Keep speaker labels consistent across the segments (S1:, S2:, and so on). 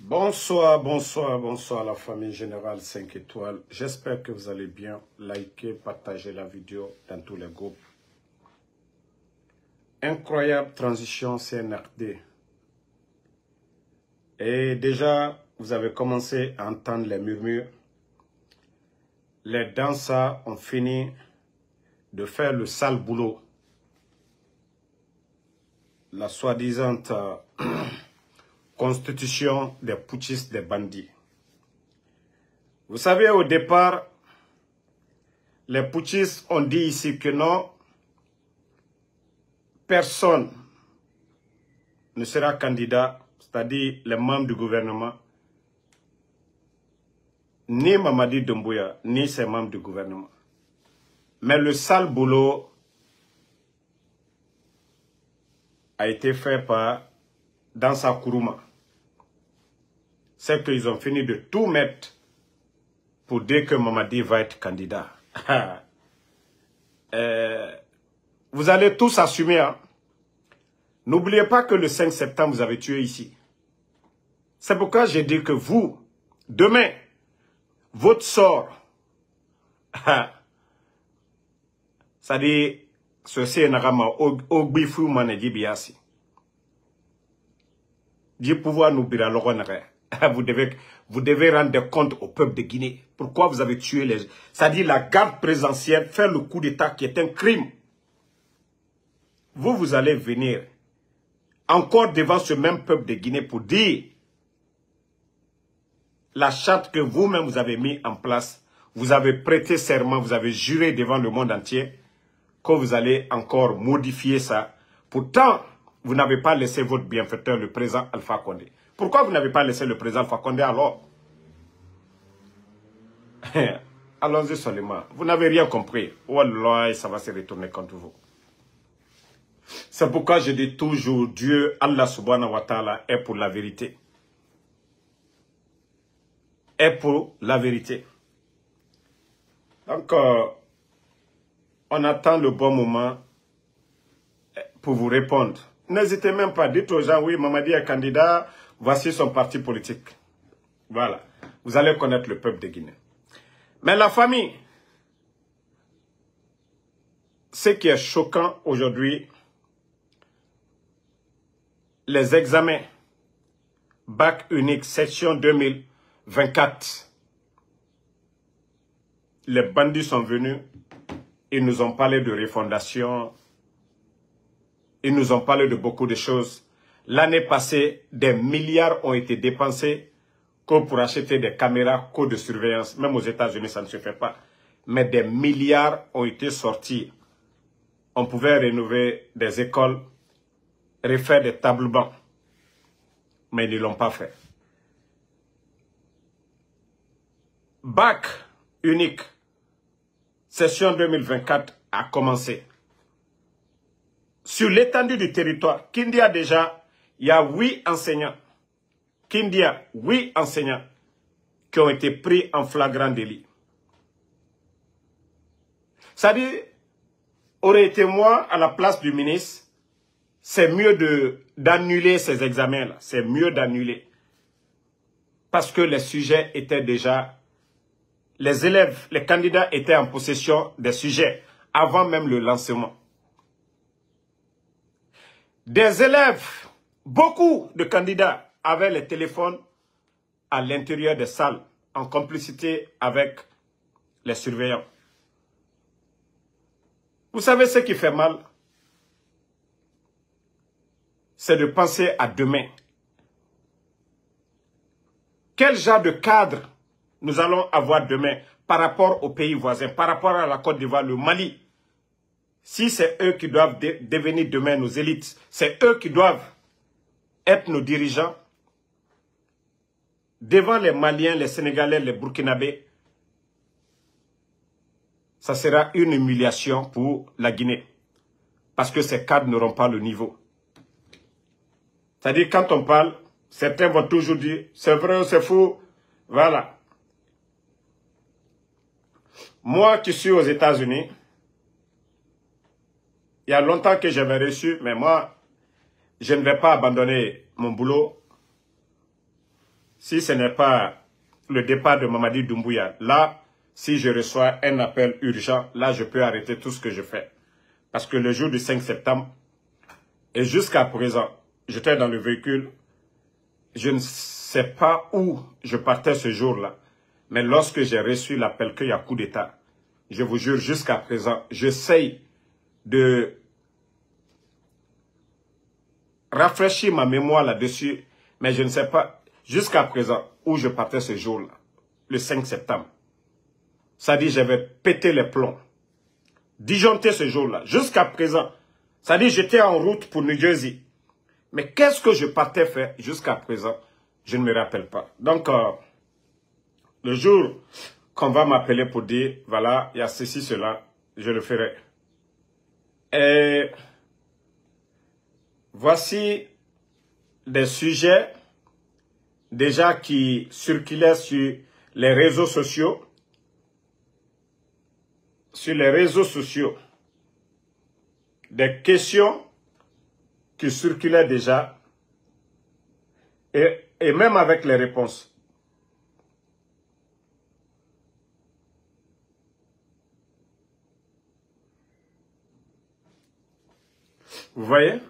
S1: Bonsoir, bonsoir, bonsoir la famille Générale 5 étoiles. J'espère que vous allez bien. Likez, partagez la vidéo dans tous les groupes. Incroyable transition CNRD. Et déjà, vous avez commencé à entendre les murmures. Les danseurs ont fini de faire le sale boulot. La soi-disant constitution des putschistes, des bandits. Vous savez, au départ, les putschistes ont dit ici que non, personne ne sera candidat, c'est-à-dire les membres du gouvernement, ni Mamadi Doumbouya, ni ses membres du gouvernement. Mais le sale boulot a été fait par Dansa Kourouma. C'est qu'ils ont fini de tout mettre pour dire que Mamadi va être candidat. Vous allez tous assumer. Hein? N'oubliez pas que le 5 septembre, vous avez tué ici. C'est pourquoi j'ai dit que vous, demain, votre sort, c'est-à-dire, ceci est Narama, Ogbifu Manegibiasi. Du pouvoir nous bira vous devez rendre compte au peuple de Guinée. Pourquoi vous avez tué les... C'est-à-dire la garde présidentielle, faire le coup d'État qui est un crime. Vous allez venir encore devant ce même peuple de Guinée pour dire la charte que vous-même vous avez mis en place. Vous avez prêté serment, vous avez juré devant le monde entier que vous allez encore modifier ça. Pourtant, vous n'avez pas laissé votre bienfaiteur, le président Alpha Condé. Pourquoi vous n'avez pas laissé le président Alpha Condé alors? Allons-y seulement. Vous n'avez rien compris. Wallah, ça va se retourner contre vous. C'est pourquoi je dis toujours, Dieu, Allah subhanahu wa ta'ala, est pour la vérité. Est pour la vérité. Donc, on attend le bon moment pour vous répondre. N'hésitez même pas, dites aux gens, oui, Mamadi est candidat, voici son parti politique. Voilà. Vous allez connaître le peuple de Guinée. Mais la famille, ce qui est choquant aujourd'hui, les examens, bac unique, section 2024, les bandits sont venus, ils nous ont parlé de refondation, ils nous ont parlé de beaucoup de choses. L'année passée, des milliards ont été dépensés pour acheter des caméras, codes de surveillance. Même aux États-Unis, ça ne se fait pas. Mais des milliards ont été sortis. On pouvait rénover des écoles, refaire des tables bancs. Mais ils ne l'ont pas fait. Bac unique, session 2024 a commencé. Sur l'étendue du territoire, Kindia déjà, il y a 8 enseignants. Kindia, 8 enseignants qui ont été pris en flagrant délit. Ça dit, aurait été moi à la place du ministre, c'est mieux d'annuler ces examens-là. C'est mieux d'annuler. Parce que les sujets étaient déjà... Les élèves, les candidats étaient en possession des sujets avant même le lancement. Des élèves, beaucoup de candidats avaient les téléphones à l'intérieur des salles, en complicité avec les surveillants. Vous savez ce qui fait mal? C'est de penser à demain. Quel genre de cadre nous allons avoir demain par rapport aux pays voisins, par rapport à la Côte d'Ivoire, le Mali? Si c'est eux qui doivent devenir demain nos élites, c'est eux qui doivent être nos dirigeants, devant les Maliens, les Sénégalais, les Burkinabés, ça sera une humiliation pour la Guinée. Parce que ces cadres n'auront pas le niveau. C'est-à-dire, quand on parle, certains vont toujours dire, c'est vrai ou c'est faux. Voilà. Moi qui suis aux États-Unis, il y a longtemps que j'avais reçu, mais moi, je ne vais pas abandonner mon boulot. si ce n'est pas le départ de Mamadi Doumbouya, là, si je reçois un appel urgent, là, je peux arrêter tout ce que je fais. Parce que le jour du 5 septembre, et jusqu'à présent, j'étais dans le véhicule, je ne sais pas où je partais ce jour-là. Mais lorsque j'ai reçu l'appel qu'il y a coup d'État, je vous jure, jusqu'à présent, j'essaye de rafraîchir ma mémoire là-dessus, mais je ne sais pas jusqu'à présent où je partais ce jour-là, le 5 septembre. Ça dit, j'avais pété les plombs, disjoncté ce jour-là, jusqu'à présent. Ça dit, j'étais en route pour New Jersey. Mais qu'est-ce que je partais faire jusqu'à présent? Je ne me rappelle pas. Donc, le jour qu'on va m'appeler pour dire, voilà, il y a ceci, cela, je le ferai. Et voici des sujets déjà qui circulaient sur les réseaux sociaux. Sur les réseaux sociaux, des questions qui circulaient déjà et même avec les réponses. Vous voyez?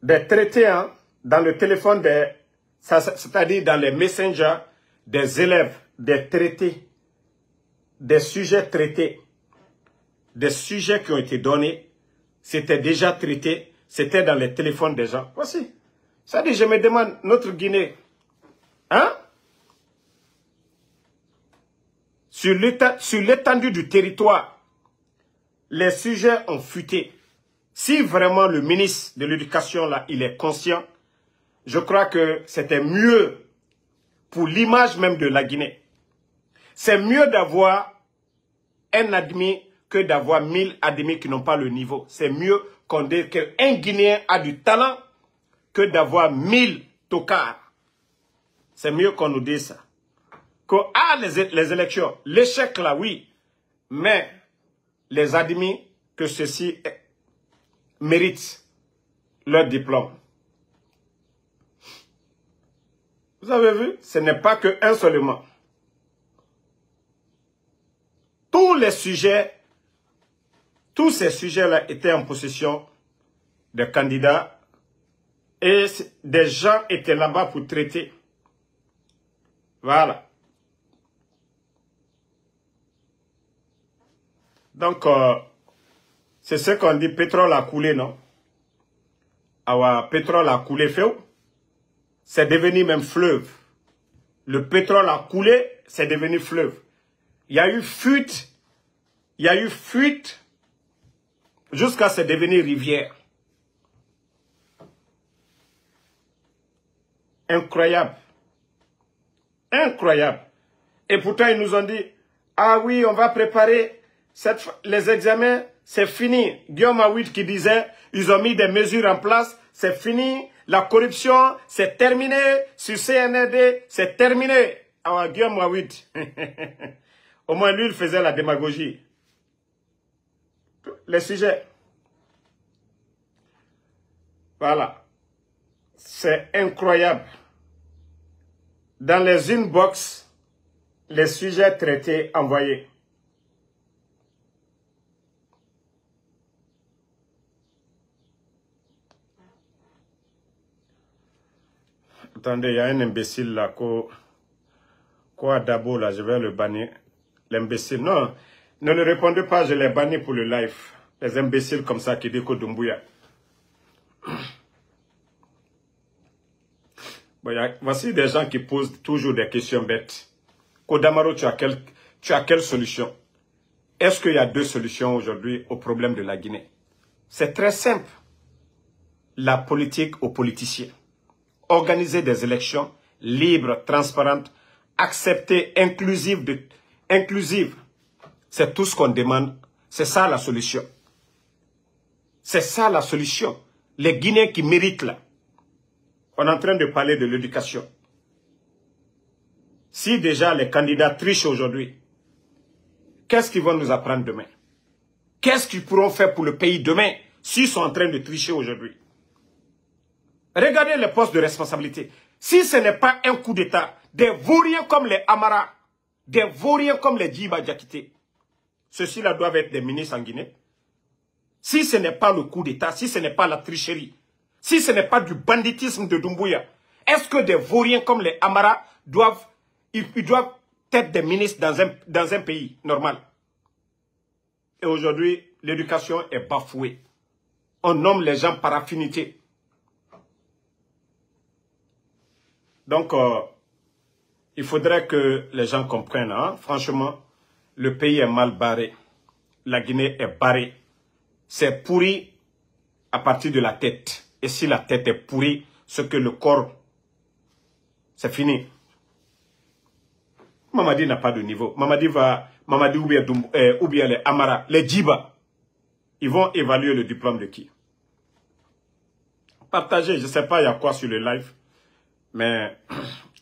S1: Des traités hein, dans le téléphone, c'est-à-dire dans les messengers des élèves, des traités, des sujets traités, des sujets qui ont été donnés, c'était déjà traité, c'était dans les téléphones des gens. Voici. Ça dit, je me demande, notre Guinée, hein? Sur l'étendue du territoire, les sujets ont fuité. Si vraiment le ministre de l'Éducation, là, il est conscient, je crois que c'était mieux pour l'image même de la Guinée. C'est mieux d'avoir un admis que d'avoir 1000 admis qui n'ont pas le niveau. C'est mieux qu'on dise qu'un Guinéen a du talent que d'avoir 1000 tocards. C'est mieux qu'on nous dise ça. Les élections, l'échec là, oui, mais les admis que ceux-ci méritent leur diplôme. Vous avez vu, ce n'est pas qu'un seulement. Tous ces sujets-là étaient en possession des candidats et des gens étaient là-bas pour traiter. Voilà. Donc, c'est ce qu'on dit, pétrole a coulé, non? Alors, pétrole a coulé, fait. C'est devenu même fleuve. Le pétrole a coulé, c'est devenu fleuve. Il y a eu fuite jusqu'à ce devenir rivière. Incroyable. Incroyable. Et pourtant, ils nous ont dit, ah oui, on va préparer les examens, c'est fini. Guillaume Awid qui disait, ils ont mis des mesures en place, c'est fini. La corruption, c'est terminé. Sur CNRD, c'est terminé. Alors, Guillaume Awid, au moins lui, il faisait la démagogie. Les sujets. Voilà. C'est incroyable. Dans les inbox, les sujets traités, envoyés. Attendez, il y a un imbécile là, quoi d'abord là, je vais le bannir. L'imbécile, non, ne le répondez pas, je l'ai banni pour le live. Les imbéciles comme ça qui disent que Doumbouya. Bon, voici des gens qui posent toujours des questions bêtes. Kodamaro, tu as quelle solution? Est-ce qu'il y a deux solutions aujourd'hui au problème de la Guinée? C'est très simple. La politique aux politiciens. Organiser des élections libres, transparentes, acceptées, inclusives. C'est tout ce qu'on demande. C'est ça la solution. C'est ça la solution. Les Guinéens qui méritent là. On est en train de parler de l'éducation. Si déjà les candidats trichent aujourd'hui, qu'est-ce qu'ils vont nous apprendre demain? Qu'est-ce qu'ils pourront faire pour le pays demain? s'ils sont en train de tricher aujourd'hui. Regardez les postes de responsabilité. Si ce n'est pas un coup d'État, des vauriens comme les Amara, des vauriens comme les Djiba Diakité, ceux-là doivent être des ministres en Guinée. Si ce n'est pas le coup d'État, si ce n'est pas la tricherie, si ce n'est pas du banditisme de Doumbouya, est-ce que des vauriens comme les Amara doivent être des ministres dans un pays normal? Et aujourd'hui, l'éducation est bafouée. On nomme les gens par affinité. Donc, il faudrait que les gens comprennent. Hein? Franchement, le pays est mal barré. La Guinée est barrée. C'est pourri à partir de la tête. Et si la tête est pourrie, ce que le corps, c'est fini. Mamadi n'a pas de niveau. Mamadi ou bien les Amara, les Djiba, ils vont évaluer le diplôme de qui? Partagez, je ne sais pas il y a quoi sur le live, mais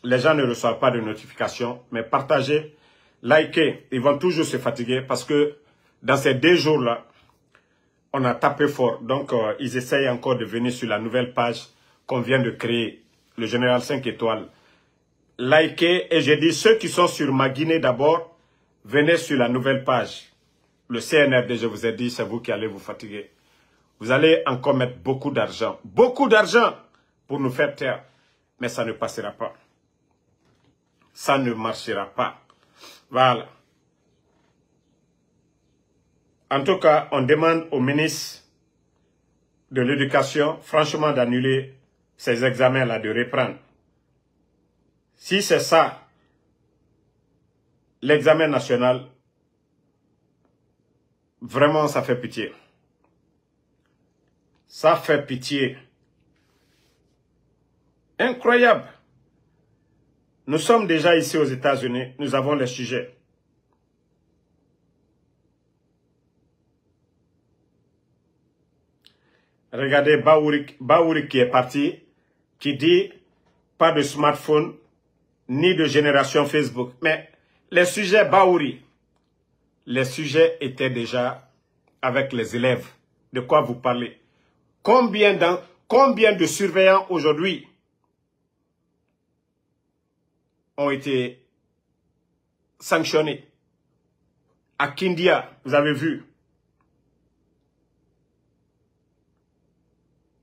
S1: les gens ne reçoivent pas de notifications. Mais partagez, likez, ils vont toujours se fatiguer parce que dans ces 2 jours-là, on a tapé fort. Donc, ils essayent encore de venir sur la nouvelle page qu'on vient de créer, le Général 5 étoiles. Likez, et j'ai dit, ceux qui sont sur ma Guinée d'abord, venez sur la nouvelle page. Le CNRD, je vous ai dit, c'est vous qui allez vous fatiguer. Vous allez encore mettre beaucoup d'argent pour nous faire taire. Mais ça ne passera pas. Ça ne marchera pas. Voilà. En tout cas, on demande au ministre de l'Éducation, franchement, d'annuler ces examens-là, de reprendre. Si c'est ça, l'examen national, vraiment, ça fait pitié. Ça fait pitié. Incroyable. Nous sommes déjà ici aux États-Unis, nous avons les sujets. Regardez Baouri qui est parti, qui dit pas de smartphone, ni de génération Facebook. Mais les sujets Baouri, les sujets étaient déjà avec les élèves. De quoi vous parlez? Combien de surveillants aujourd'hui ont été sanctionnés? À Kindia, vous avez vu?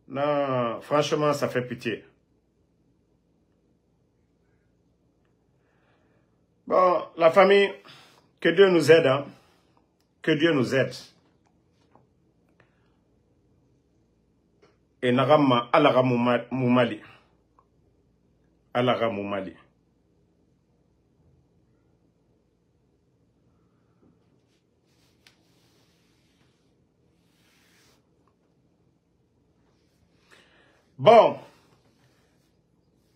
S1: Non, franchement, ça fait pitié. Bon, la famille, que Dieu nous aide, hein? Que Dieu nous aide. Et Narama Alara Moumali. Alara Moumali. Bon,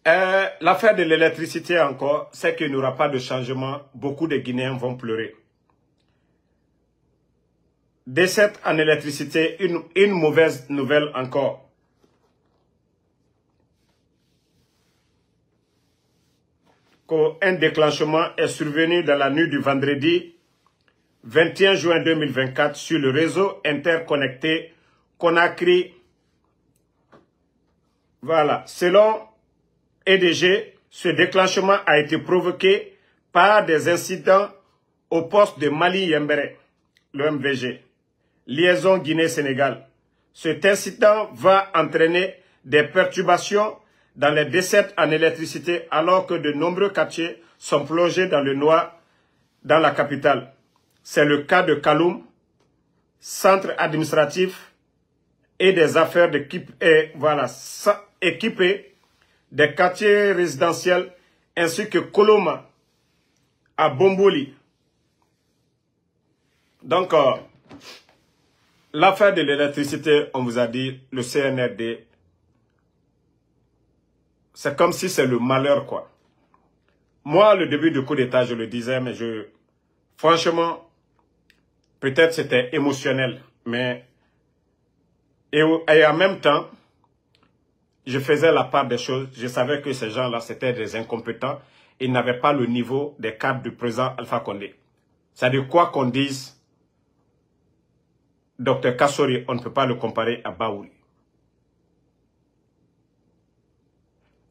S1: l'affaire de l'électricité encore, c'est qu'il n'y aura pas de changement. Beaucoup de Guinéens vont pleurer. Décès en électricité, une mauvaise nouvelle encore. Un déclenchement est survenu dans la nuit du vendredi 21 juin 2024 sur le réseau interconnecté Conakry. Voilà, selon EDG, ce déclenchement a été provoqué par des incidents au poste de Mali-Yembere, le MVG, liaison Guinée-Sénégal. Cet incident va entraîner des perturbations dans les dessertes en électricité alors que de nombreux quartiers sont plongés dans le noir dans la capitale. C'est le cas de Kaloum, centre administratif et des affaires équipés des quartiers résidentiels ainsi que Koloma à Bomboli. Donc, l'affaire de l'électricité, on vous a dit, le CNRD, c'est comme si c'est le malheur, quoi. Moi, le début du coup d'État, je le disais, mais franchement, peut-être c'était émotionnel, mais... Et en même temps, je faisais la part des choses. Je savais que ces gens-là, c'était des incompétents. Ils n'avaient pas le niveau des cadres du président Alpha Condé. C'est-à-dire quoi qu'on dise, Dr Kassori, on ne peut pas le comparer à Baouri.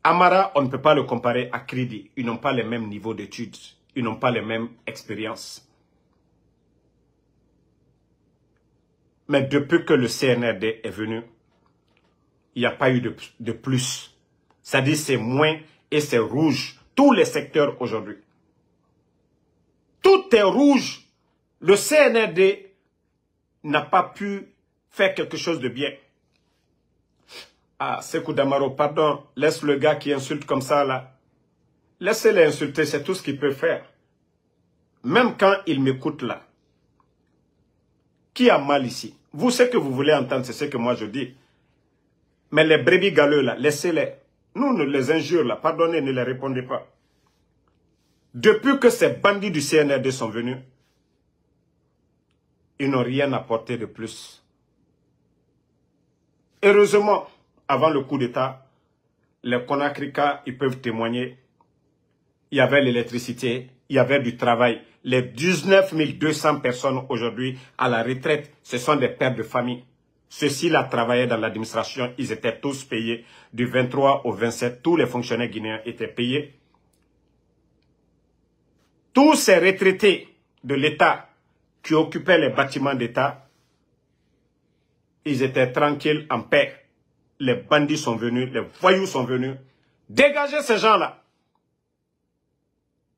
S1: Amara, on ne peut pas le comparer à Kridi. Ils n'ont pas les mêmes niveaux d'études. Ils n'ont pas les mêmes expériences. Mais depuis que le CNRD est venu, il n'y a pas eu de plus. C'est-à-dire c'est moins et c'est rouge. Tous les secteurs aujourd'hui. Tout est rouge. Le CNRD n'a pas pu faire quelque chose de bien. Ah, Sékou Damaro, pardon, laisse le gars qui insulte comme ça là. Laissez-le insulter, c'est tout ce qu'il peut faire. Même quand il m'écoute là. Qui a mal ici? Vous, ce que vous voulez entendre, c'est ce que moi je dis. Mais les brebis galeux là, laissez-les. Nous, ne les injures là, pardonnez, ne les répondez pas. Depuis que ces bandits du CNRD sont venus, ils n'ont rien apporté de plus. Heureusement, avant le coup d'État, les Konakrika, ils peuvent témoigner. Il y avait l'électricité, il y avait du travail. Les 19 200 personnes aujourd'hui à la retraite, ce sont des pères de famille. Ceux-ci là travaillaient dans l'administration, ils étaient tous payés. Du 23 au 27, tous les fonctionnaires guinéens étaient payés. Tous ces retraités de l'État qui occupaient les bâtiments d'État, ils étaient tranquilles, en paix. Les bandits sont venus, les voyous sont venus. Dégagez ces gens-là.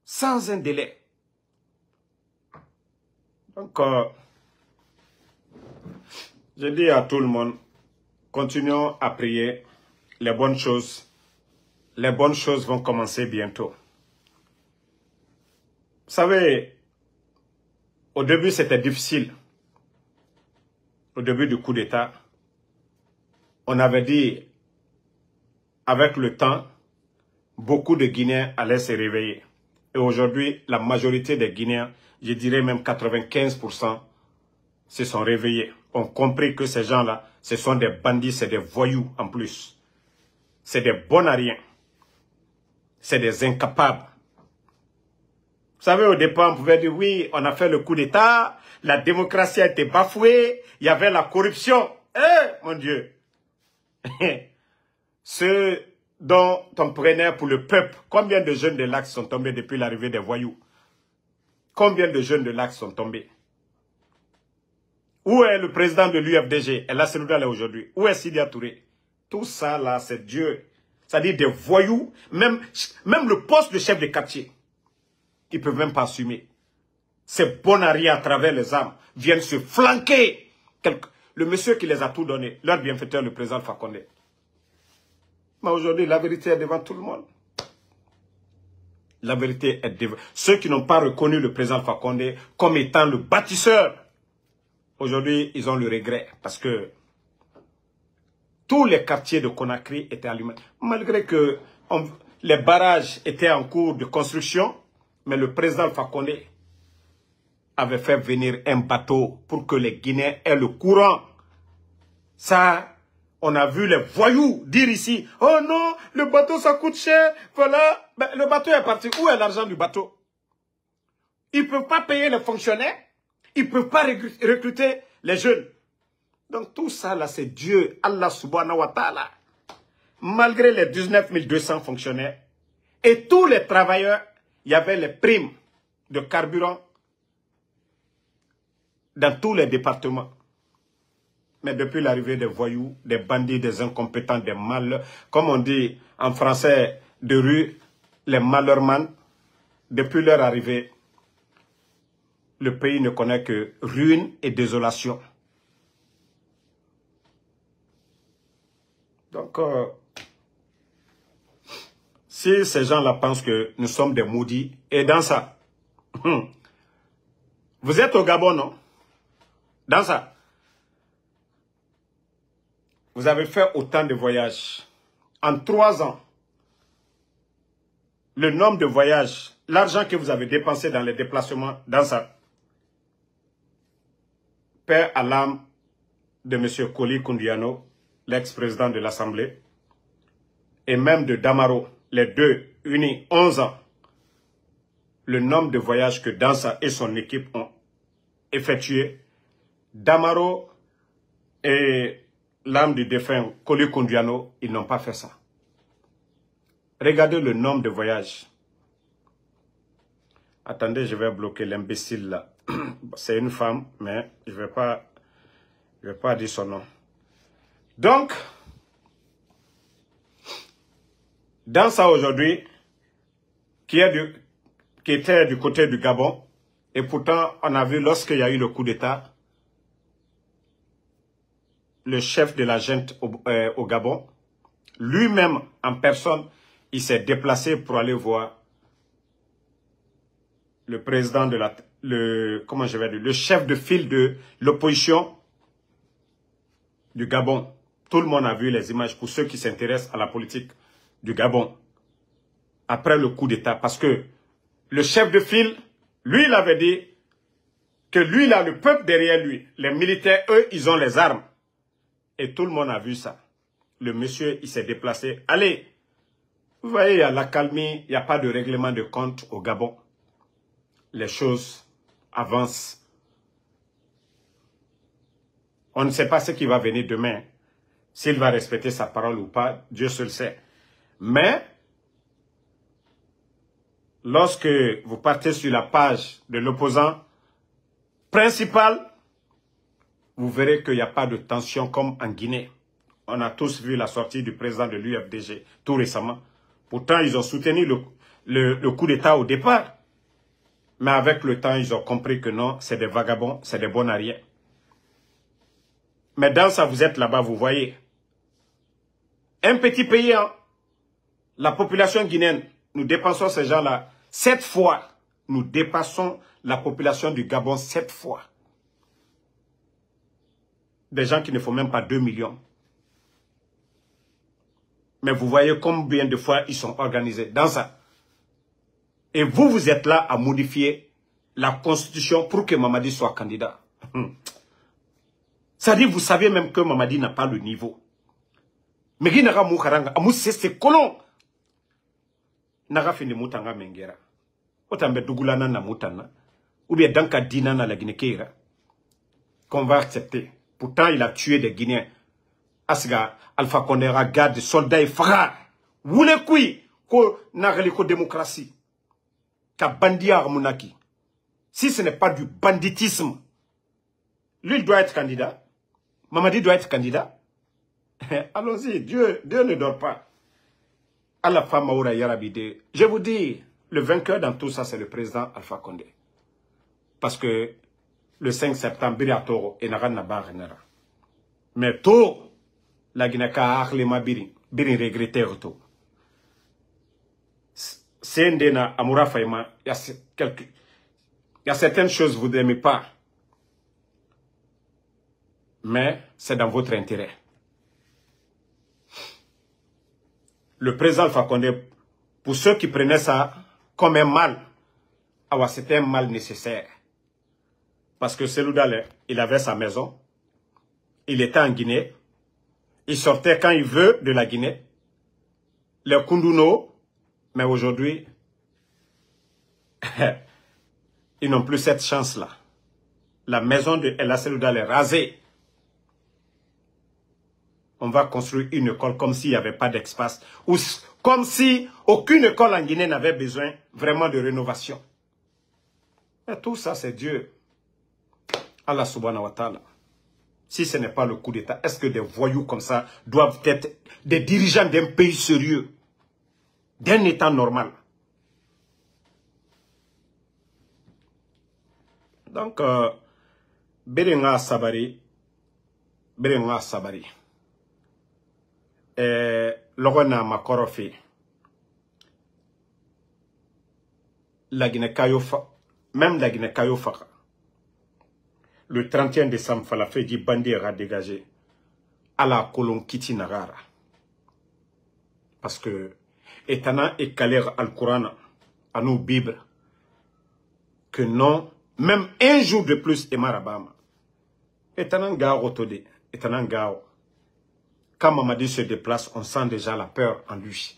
S1: Sans un délai. Donc, je dis à tout le monde, continuons à prier. Les bonnes choses vont commencer bientôt. Vous savez, au début c'était difficile. Au début du coup d'État, on avait dit, avec le temps, beaucoup de Guinéens allaient se réveiller. Et aujourd'hui, la majorité des Guinéens, je dirais même 95%, se sont réveillés. Ont compris que ces gens-là, ce sont des bandits, c'est des voyous en plus. C'est des bons à rien. C'est des incapables. Vous savez, au départ, on pouvait dire, oui, on a fait le coup d'État, la démocratie a été bafouée, il y avait la corruption. Eh, mon Dieu! Ceux dont on prenait pour le peuple, combien de jeunes de l'Axe sont tombés depuis l'arrivée des voyous? Combien de jeunes de l'Axe sont tombés? Où est le président de l'UFDG? Elle a là aujourd'hui. Où est Sidia Touré? Tout ça là, c'est Dieu. C'est-à-dire des voyous, même le poste de chef de quartier. Ils ne peuvent même pas assumer. Ces bonariens à travers les armes viennent se flanquer. Le monsieur qui les a tout donné, leur bienfaiteur, le président Alpha Condé. Mais aujourd'hui, la vérité est devant tout le monde. La vérité est devant. Ceux qui n'ont pas reconnu le président Alpha Condé comme étant le bâtisseur, aujourd'hui, ils ont le regret. Parce que tous les quartiers de Conakry étaient alimentés. Malgré que les barrages étaient en cours de construction, mais le président Alpha Condé avait fait venir un bateau pour que les Guinéens aient le courant. Ça, on a vu les voyous dire ici, oh non, le bateau ça coûte cher, voilà. Ben, le bateau est parti. Où est l'argent du bateau? Ils ne peuvent pas payer les fonctionnaires, ils ne peuvent pas recruter les jeunes. Donc tout ça là, c'est Dieu, Allah subhanahu wa ta'ala. Malgré les 19 200 fonctionnaires et tous les travailleurs, il y avait les primes de carburant dans tous les départements. Mais depuis l'arrivée des voyous, des bandits, des incompétents, des malheurs, comme on dit en français de rue, les malheureux, depuis leur arrivée, le pays ne connaît que ruine et désolation. Donc, si ces gens-là pensent que nous sommes des maudits, et dans ça, vous êtes au Gabon, non? Dans ça, vous avez fait autant de voyages. En 3 ans, le nombre de voyages, l'argent que vous avez dépensé dans les déplacements, dans ça, paix à l'âme de M. Koli Koundiano, l'ex-président de l'Assemblée, et même de Damaro, les deux unis 11 ans, le nombre de voyages que Dansa et son équipe ont effectué. Damaro et l'âme du défunt Koli Koundiano, ils n'ont pas fait ça. Regardez le nombre de voyages. Attendez, je vais bloquer l'imbécile là. C'est une femme, mais je ne vais pas dire son nom. Donc, dans ça aujourd'hui, qui était du côté du Gabon, et pourtant, on a vu lorsqu'il y a eu le coup d'État, le chef de la junte au Gabon, lui-même en personne, il s'est déplacé pour aller voir le président de le chef de file de l'opposition du Gabon. Tout le monde a vu les images pour ceux qui s'intéressent à la politique du Gabon. Après le coup d'État, parce que le chef de file, lui, il avait dit que lui, il a le peuple derrière lui. Les militaires, eux, ils ont les armes. Et tout le monde a vu ça. Le monsieur, il s'est déplacé. Allez, vous voyez, il y a la calmie, il n'y a pas de règlement de compte au Gabon. Les choses avancent. On ne sait pas ce qui va venir demain. S'il va respecter sa parole ou pas, Dieu seul sait. Mais, lorsque vous partez sur la page de l'opposant principal, vous verrez qu'il n'y a pas de tension comme en Guinée. On a tous vu la sortie du président de l'UFDG tout récemment. Pourtant, ils ont soutenu le coup d'État au départ. Mais avec le temps, ils ont compris que non, c'est des vagabonds, c'est des bons à rien. Mais dans ça, vous êtes là-bas, vous voyez. Un petit pays, hein, la population guinéenne, nous dépensons ces gens-là 7 fois. Nous dépassons la population du Gabon 7 fois. Des gens qui ne font même pas 2 millions. Mais vous voyez combien de fois ils sont organisés dans ça. Et vous, vous êtes là à modifier la constitution pour que Mamadi soit candidat. C'est-à-dire, vous savez même que Mamadi n'a pas le niveau. Mais qui n'a pas moukaranga, c'est colon. N'a fini moutanga mengera. Otambe dugulana na moutana. Ou bien danka dina na la Guinée-Kéra. Qu'on va accepter. Pourtant, il a tué des Guinéens. Asga, Alpha Condé, garde, soldats et frères. Vous les couilles, ko n'agali démocratie. Ka bandia armunaki. Si ce n'est pas du banditisme, lui, il doit être candidat. Mamadi doit être candidat. Allons-y, Dieu ne dort pas. À la femme Maoura Yarabide, je vous dis, le vainqueur dans tout ça, c'est le président Alpha Condé. Parce que le 5 septembre, Biriatoro et Naran Nabar Nera. Mais tout, la Guinée-Ka Arlema Birin regretté tout. C'est Ndena Amoura Faima, il y a certaines choses que vous n'aimez pas. Mais c'est dans votre intérêt. Le président Alpha Condé, pour ceux qui prenaient ça comme un mal, c'était un mal nécessaire. Parce que Seloudale, il avait sa maison, il était en Guinée, il sortait quand il veut de la Guinée, les Koundouno, mais aujourd'hui, ils n'ont plus cette chance-là. La maison de Ella Seloudale est rasée. On va construire une école comme s'il n'y avait pas d'espace. Ou comme si aucune école en Guinée n'avait besoin vraiment de rénovation. Et tout ça, c'est Dieu. Allah subhanahu wa ta'ala. Si ce n'est pas le coup d'État, est-ce que des voyous comme ça doivent être des dirigeants d'un pays sérieux, d'un État normal? Donc, Berenga Sabari, Logona Makorofi, la Guinée-Kayofa, même la Guinée-Kayofa, le 31 décembre, il a fait du bandit à dégager à la colon Kiti Nagara. Parce que, étant et caler al-Qur'an à nos Bibles, que non, même un jour de plus, et Marabama, étant gao otodé, étant gao. Quand Mamadi se déplace, on sent déjà la peur en lui.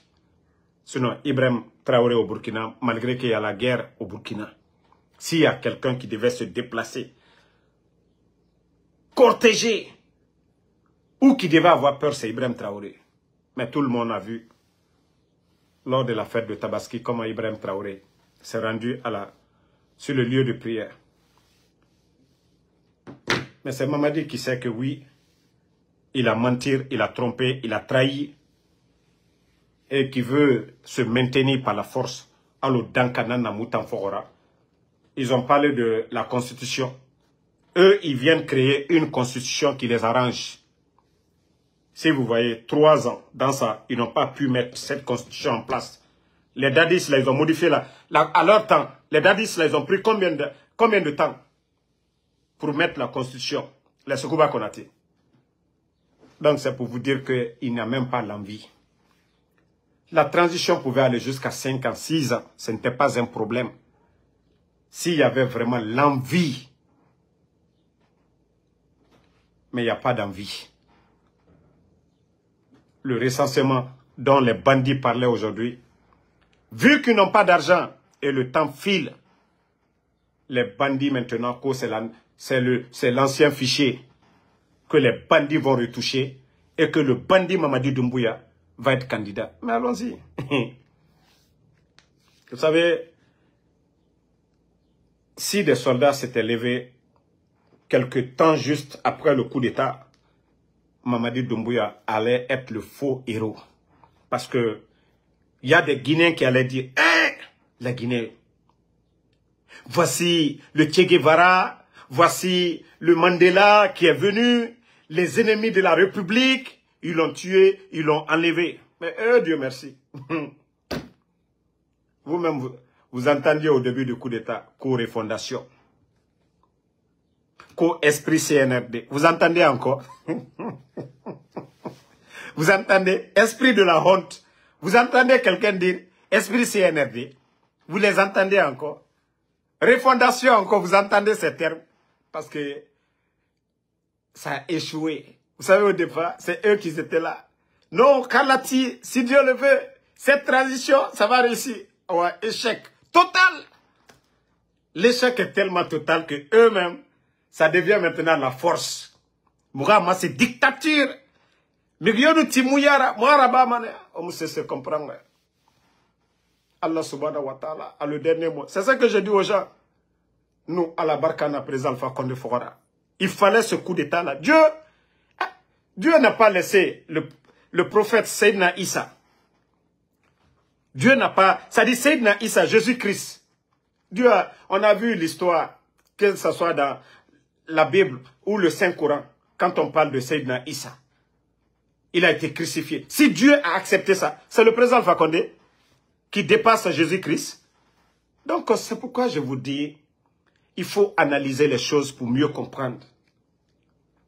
S1: Sinon, Ibrahim Traoré au Burkina, malgré qu'il y a la guerre au Burkina, s'il y a quelqu'un qui devait se déplacer, cortéger ou qui devait avoir peur, c'est Ibrahim Traoré. Mais tout le monde a vu, lors de la fête de Tabaski, comment Ibrahim Traoré s'est rendu sur le lieu de prière. Mais c'est Mamadi qui sait que oui, il a menti, il a trompé, il a trahi, et qui veut se maintenir par la force. Ils ont parlé de la constitution. Eux, ils viennent créer une constitution qui les arrange. Si vous voyez, 3 ans dans ça, ils n'ont pas pu mettre cette constitution en place. Les dadis, là, ils ont modifié à leur temps. Les dadis, là, ils ont pris combien de temps pour mettre la constitution? Les Sekouba Konaté. Donc, c'est pour vous dire qu'il n'y a même pas l'envie. La transition pouvait aller jusqu'à 5 ans, 6 ans. Ce n'était pas un problème. S'il y avait vraiment l'envie. Mais il n'y a pas d'envie. Le recensement dont les bandits parlaient aujourd'hui, vu qu'ils n'ont pas d'argent et le temps file, les bandits maintenant, c'est l'ancien fichier que les bandits vont retoucher et que le bandit Mamadi Doumbouya va être candidat. Mais allons-y. Vous savez, si des soldats s'étaient levés quelque temps juste après le coup d'État, Mamadi Doumbouya allait être le faux héros. Parce que il y a des Guinéens qui allaient dire, hein, la Guinée, voici le Che Guevara, voici le Mandela qui est venu, les ennemis de la République, ils l'ont tué, ils l'ont enlevé. Mais Dieu merci. Vous-même, vous entendiez au début du coup d'État, co-refondation, co-esprit CNRD. Vous entendez encore? Vous entendez? Esprit de la honte. Vous entendez quelqu'un dire esprit CNRD? Vous les entendez encore? Refondation encore, vous entendez ces termes? Parce que ça a échoué. Vous savez, au départ, c'est eux qui étaient là. Non, Kalati, si Dieu le veut, cette transition, ça va réussir. Ouais, échec total. L'échec est tellement total que eux-mêmes, ça devient maintenant la force. Mourama, c'est dictature. Milieu Timouyara, Mouraba, mané. On se comprend. Allah subhanahu wa ta'ala a le dernier mot. C'est ça que je dis aux gens. Nous, à la Barkhana, président Alpha Condé Fouara, il fallait ce coup d'état là. Dieu n'a pas laissé le prophète Seydina Issa. Dieu n'a pas... Ça dit Seydina Issa, Jésus-Christ. On a vu l'histoire, que ce soit dans la Bible ou le Saint-Coran, quand on parle de Seydina Issa. Il a été crucifié. Si Dieu a accepté ça, c'est le président Alpha Condé qui dépasse Jésus-Christ. Donc, c'est pourquoi je vous dis, il faut analyser les choses pour mieux comprendre.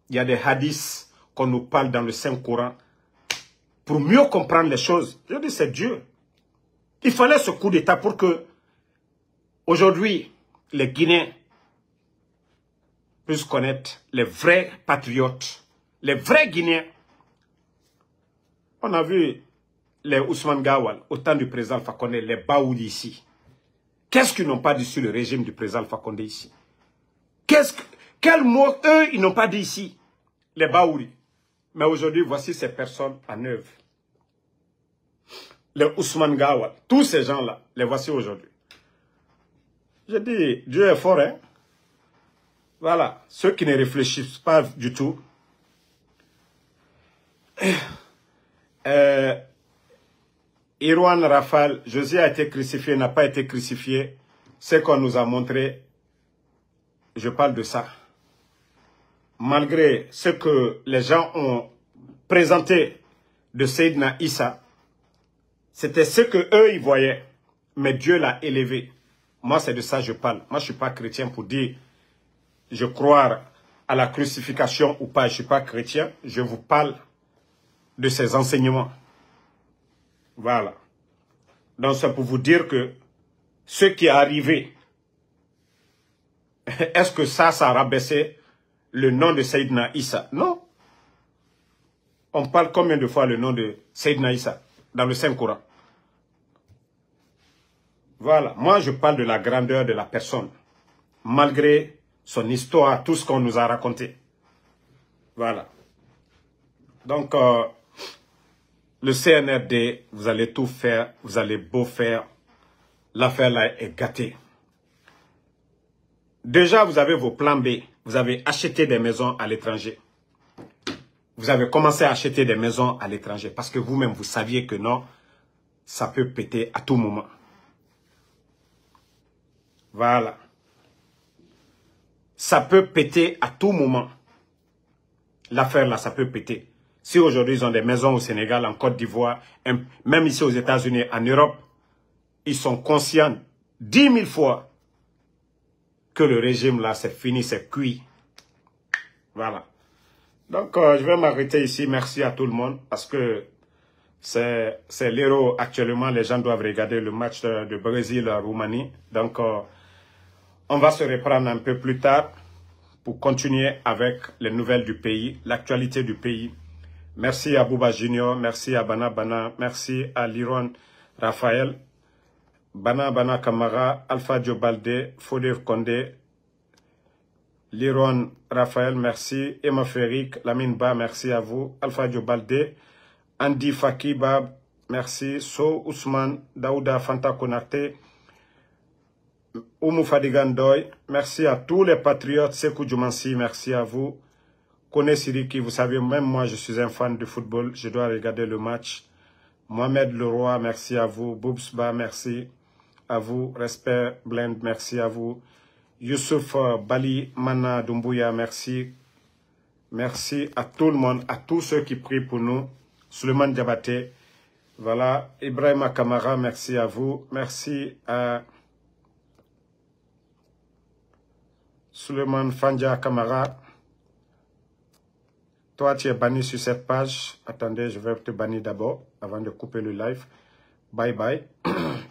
S1: Il y a des hadiths qu'on nous parle dans le Saint-Coran pour mieux comprendre les choses. Je dis, c'est Dieu. Il fallait ce coup d'État pour que, aujourd'hui, les Guinéens puissent connaître les vrais patriotes, les vrais Guinéens. On a vu les Ousmane Gawal, au temps du président Alpha Condé, les Baouli ici. Qu'est-ce qu'ils n'ont pas dit sur le régime du président Alpha Condé ici? Quel mot, eux, ils n'ont pas dit ici? Les Baouli. Mais aujourd'hui, voici ces personnes en œuvre. Les Ousmane Gawal, tous ces gens-là, les voici aujourd'hui. Je dis, Dieu est fort, hein? Voilà, ceux qui ne réfléchissent pas du tout. Irwan Rafal, Josué a été crucifié, n'a pas été crucifié. Ce qu'on nous a montré, je parle de ça. Malgré ce que les gens ont présenté de Seydina Issa, c'était ce que eux ils voyaient. Mais Dieu l'a élevé. Moi, c'est de ça que je parle. Moi, je ne suis pas chrétien pour dire je crois à la crucifixion ou pas. Je ne suis pas chrétien. Je vous parle de ces enseignements. Voilà. Donc, c'est pour vous dire que ce qui est arrivé, est-ce que ça a rabaissé le nom de Seydina Issa? Non. On parle combien de fois le nom de Seydina Issa dans le Saint-Coran? Voilà. Moi, je parle de la grandeur de la personne, malgré son histoire, tout ce qu'on nous a raconté. Voilà. Donc, le CNRD, vous allez tout faire, vous allez beau faire. L'affaire là est gâtée. Déjà, vous avez vos plans B. Vous avez acheté des maisons à l'étranger. Vous avez commencé à acheter des maisons à l'étranger parce que vous-même, vous saviez que non, ça peut péter à tout moment. Voilà. Ça peut péter à tout moment. L'affaire là, ça peut péter. Si aujourd'hui, ils ont des maisons au Sénégal, en Côte d'Ivoire, même ici aux États-Unis, en Europe, ils sont conscients 10 000 fois que le régime là, c'est fini, c'est cuit. Voilà. Donc, je vais m'arrêter ici. Merci à tout le monde parce que c'est l'héros. Actuellement, les gens doivent regarder le match de Brésil-Roumanie. Donc, on va se reprendre un peu plus tard pour continuer avec les nouvelles du pays, l'actualité du pays. Merci à Bouba Junior, merci à Bana Bana, merci à Liron Raphaël, Bana Bana Kamara, Alpha Diobalde, Fodir Kondé, Liron Raphaël, merci. Emma Ferric, Lamine Ba, merci à vous. Alpha Diobalde, Andy Fakiba, merci. So Ousmane, Daouda Fanta Konate, Oumou Fadigandoy, merci à tous les patriotes. Sekou Djoumansi, merci à vous. Kone Siriki, vous savez, même moi je suis un fan de football, je dois regarder le match. Mohamed Leroy, merci à vous. Boubsba, merci à vous. Respect Blend, merci à vous. Youssouf Bali Mana Doumbouya, merci. Merci à tout le monde, à tous ceux qui prient pour nous. Suleiman Diabaté, voilà. Ibrahima Kamara, merci à vous. Merci à Suleiman Fandja Kamara. Toi, tu es banni sur cette page. Attendez, je vais te bannir d'abord avant de couper le live. Bye bye.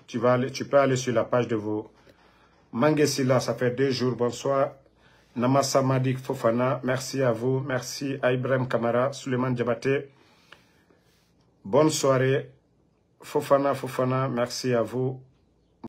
S1: Tu peux aller sur la page de vos Mangesila, ça fait 2 jours. Bonsoir. Namasamadik Fofana, merci à vous. Merci à Ibrahim Kamara, Suleiman Diabaté. Bonne soirée. Fofana, merci à vous.